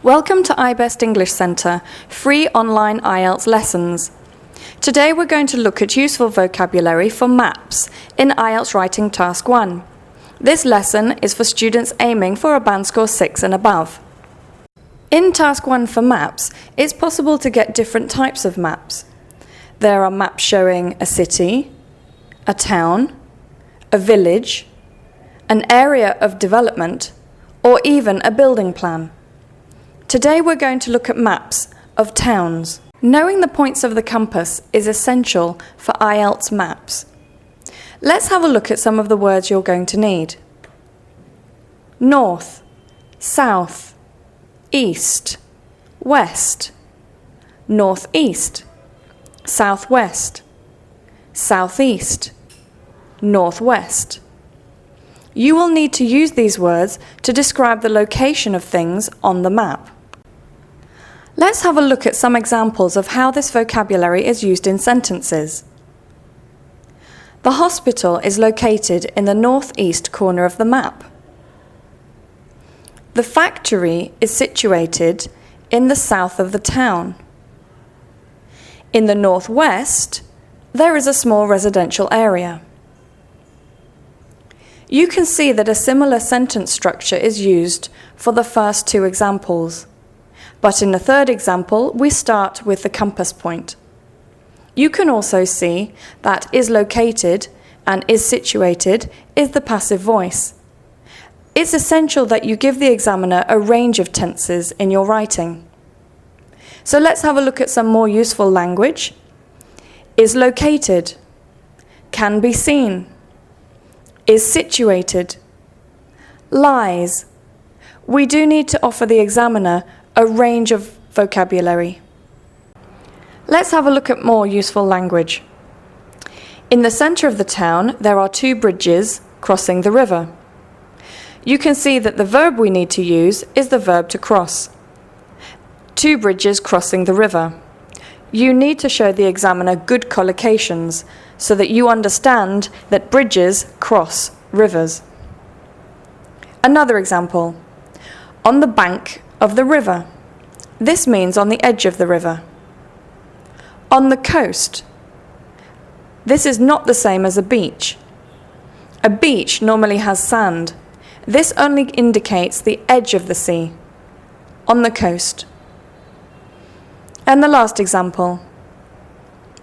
Welcome to IBEST English Centre, free online IELTS lessons. Today we're going to look at useful vocabulary for maps in IELTS Writing Task 1. This lesson is for students aiming for a band score 6 and above. In Task 1 for maps, it's possible to get different types of maps. There are maps showing a city, a town, a village, an area of development, or even a building plan. Today we're going to look at maps of towns. Knowing the points of the compass is essential for IELTS maps. Let's have a look at some of the words you're going to need. North, south, east, west, northeast, southwest, southeast, northwest. You will need to use these words to describe the location of things on the map. Let's have a look at some examples of how this vocabulary is used in sentences. The hospital is located in the northeast corner of the map. The factory is situated in the south of the town. In the northwest, there is a small residential area. You can see that a similar sentence structure is used for the first two examples. But in the third example, we start with the compass point. You can also see that is located and is situated is the passive voice. It's essential that you give the examiner a range of tenses in your writing. So let's have a look at some more useful language. Is located, can be seen, is situated, lies. We do need to offer the examiner a range of vocabulary. Let's have a look at more useful language. In the centre of the town, there are two bridges crossing the river. You can see that the verb we need to use is the verb to cross. Two bridges crossing the river. You need to show the examiner good collocations so that you understand that bridges cross rivers. Another example. On the bank of the river. This means on the edge of the river. On the coast. This is not the same as a beach. A beach normally has sand. This only indicates the edge of the sea. On the coast. And the last example.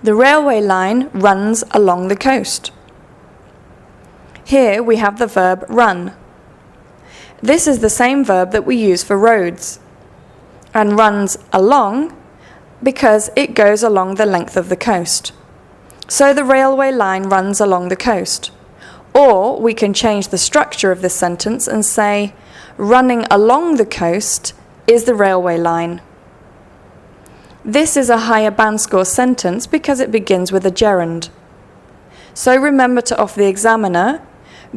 The railway line runs along the coast. Here we have the verb run. This is the same verb that we use for roads, and runs along because it goes along the length of the coast. So the railway line runs along the coast. Or we can change the structure of this sentence and say, running along the coast is the railway line. This is a higher band score sentence because it begins with a gerund. So remember to offer the examiner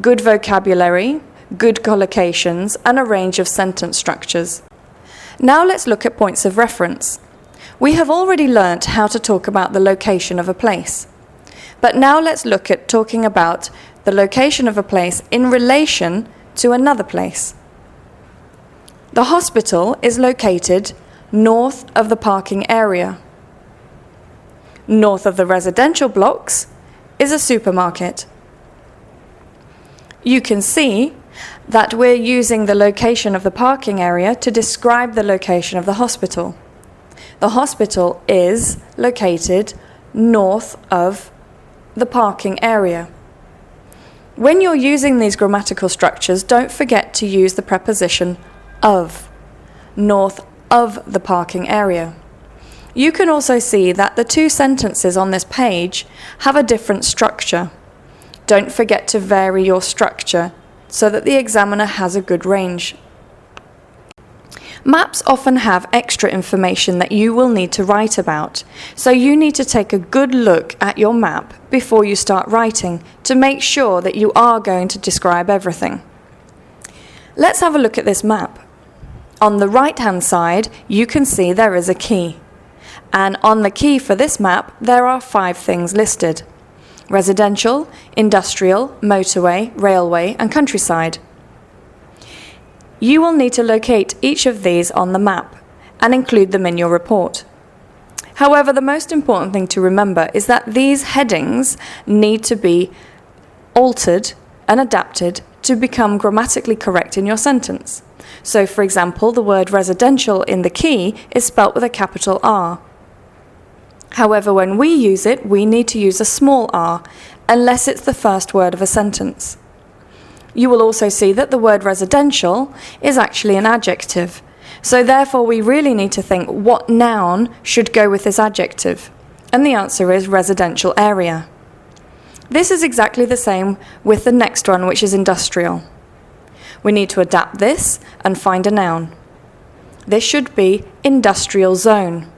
good vocabulary, good collocations, and a range of sentence structures. Now let's look at points of reference. We have already learnt how to talk about the location of a place. But now let's look at talking about the location of a place in relation to another place. The hospital is located north of the parking area. North of the residential blocks is a supermarket. You can see that we're using the location of the parking area to describe the location of the hospital. The hospital is located north of the parking area. When you're using these grammatical structures, don't forget to use the preposition of, north of the parking area. You can also see that the two sentences on this page have a different structure. Don't forget to vary your structure so that the examiner has a good range. Maps often have extra information that you will need to write about, so you need to take a good look at your map before you start writing to make sure that you are going to describe everything. Let's have a look at this map. On the right-hand side, you can see there is a key. And on the key for this map, there are 5 things listed: residential, industrial, motorway, railway, and countryside. You will need to locate each of these on the map and include them in your report. However, the most important thing to remember is that these headings need to be altered and adapted to become grammatically correct in your sentence. So, for example, the word residential in the key is spelt with a capital R. However, when we use it, we need to use a small r, unless it's the first word of a sentence. You will also see that the word residential is actually an adjective. So therefore, we really need to think what noun should go with this adjective. And the answer is residential area. This is exactly the same with the next one, which is industrial. We need to adapt this and find a noun. This should be industrial zone.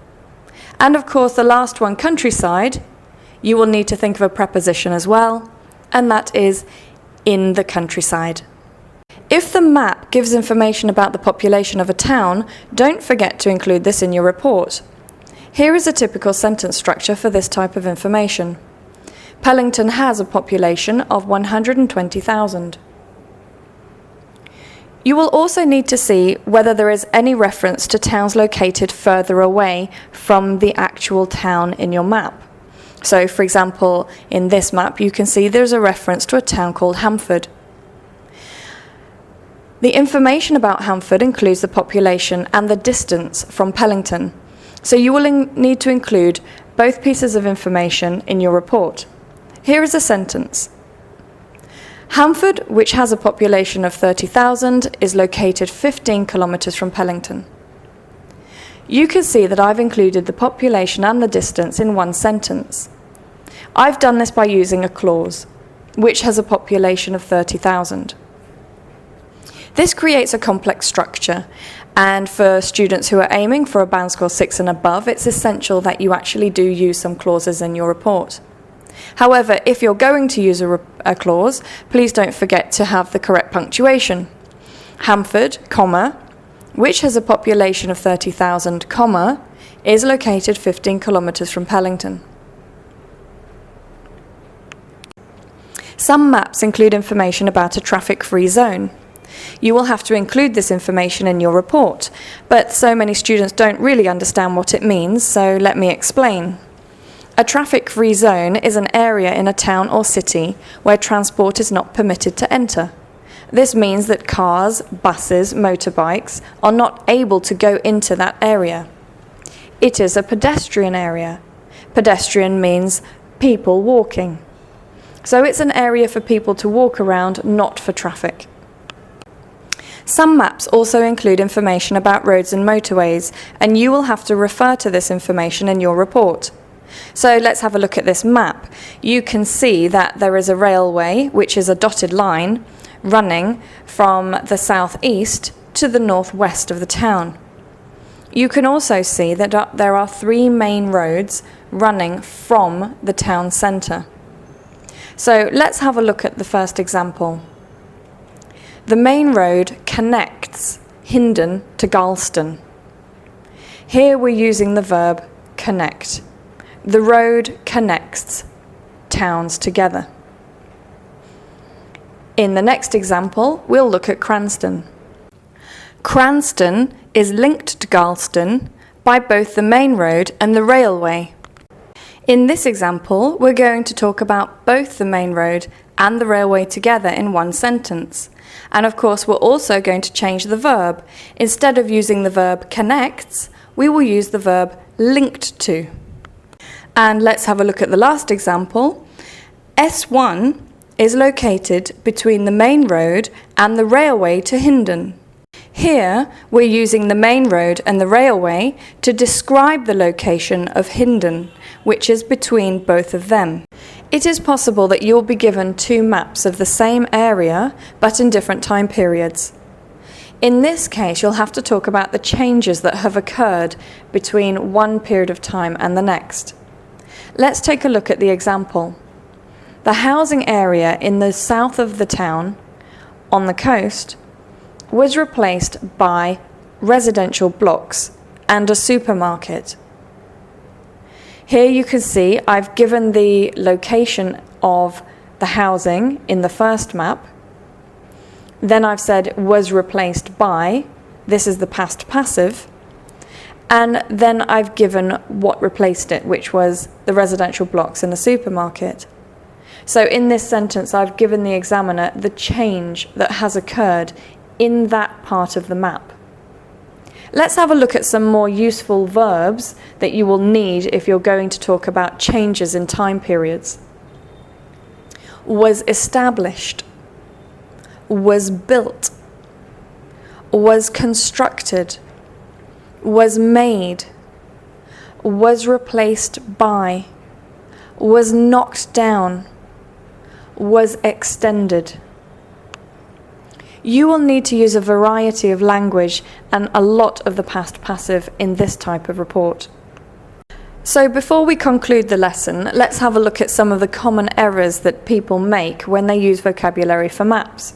And of course, the last one, countryside, you will need to think of a preposition as well, and that is in the countryside. If the map gives information about the population of a town, don't forget to include this in your report. Here is a typical sentence structure for this type of information. Pellington has a population of 120,000. You will also need to see whether there is any reference to towns located further away from the actual town in your map. So, for example, in this map, you can see there's a reference to a town called Hamford. The information about Hamford includes the population and the distance from Pellington. So you will need to include both pieces of information in your report. Here is a sentence. Hamford, which has a population of 30,000, is located 15 kilometres from Pellington. You can see that I've included the population and the distance in one sentence. I've done this by using a clause, which has a population of 30,000. This creates a complex structure, and for students who are aiming for a band score 6 and above, it's essential that you actually do use some clauses in your report. However, if you're going to use a clause, please don't forget to have the correct punctuation. Hamford, comma, which has a population of 30,000, comma, is located 15 kilometres from Pellington. Some maps include information about a traffic-free zone. You will have to include this information in your report, but so many students don't really understand what it means, so let me explain. A traffic-free zone is an area in a town or city where transport is not permitted to enter. This means that cars, buses, motorbikes are not able to go into that area. It is a pedestrian area. Pedestrian means people walking. So it's an area for people to walk around, not for traffic. Some maps also include information about roads and motorways, and you will have to refer to this information in your report. So let's have a look at this map. You can see that there is a railway, which is a dotted line, running from the southeast to the northwest of the town. You can also see that there are 3 main roads running from the town centre. So let's have a look at the first example. The main road connects Hindon to Galston. Here we're using the verb connect. The road connects towns together. In the next example, we'll look at Cranston. Cranston is linked to Galston by both the main road and the railway. In this example, we're going to talk about both the main road and the railway together in one sentence. And of course, we're also going to change the verb. Instead of using the verb connects, we will use the verb linked to. And let's have a look at the last example. S1 is located between the main road and the railway to Hindon. Here, we're using the main road and the railway to describe the location of Hindon, which is between both of them. It is possible that you'll be given 2 maps of the same area, but in different time periods. In this case, you'll have to talk about the changes that have occurred between one period of time and the next. Let's take a look at the example. The housing area in the south of the town, on the coast, was replaced by residential blocks and a supermarket. Here you can see I've given the location of the housing in the first map, Then I've said was replaced by, this is the past passive, and then I've given what replaced it, which was the residential blocks in the supermarket. So in this sentence, I've given the examiner the change that has occurred in that part of the map. Let's have a look at some more useful verbs that you will need if you're going to talk about changes in time periods. Was established, was built, was constructed, was made, was replaced by, was knocked down, was extended. You will need to use a variety of language and a lot of the past passive in this type of report. So before we conclude the lesson, let's have a look at some of the common errors that people make when they use vocabulary for maps.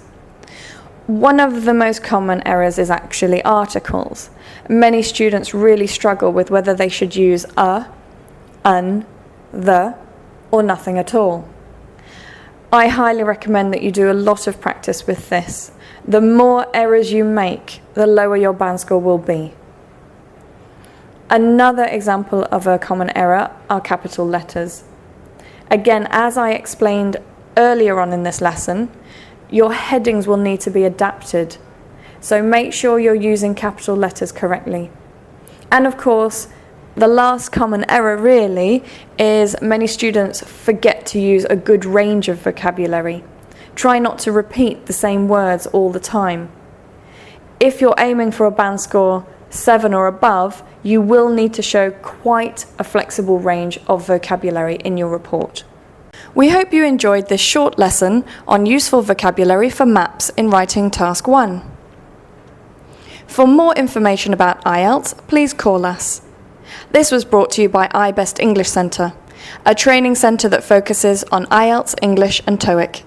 One of the most common errors is actually articles. Many students really struggle with whether they should use a, an, the, or nothing at all. I highly recommend that you do a lot of practice with this. The more errors you make, the lower your band score will be. Another example of a common error are capital letters. Again, as I explained earlier on in this lesson, your headings will need to be adapted. So make sure you're using capital letters correctly. And of course, the last common error really is many students forget to use a good range of vocabulary. Try not to repeat the same words all the time. If you're aiming for a band score 7 or above, you will need to show quite a flexible range of vocabulary in your report. We hope you enjoyed this short lesson on useful vocabulary for maps in writing task 1. For more information about IELTS, please call us. This was brought to you by IBEST English Centre, a training centre that focuses on IELTS, English and TOEIC.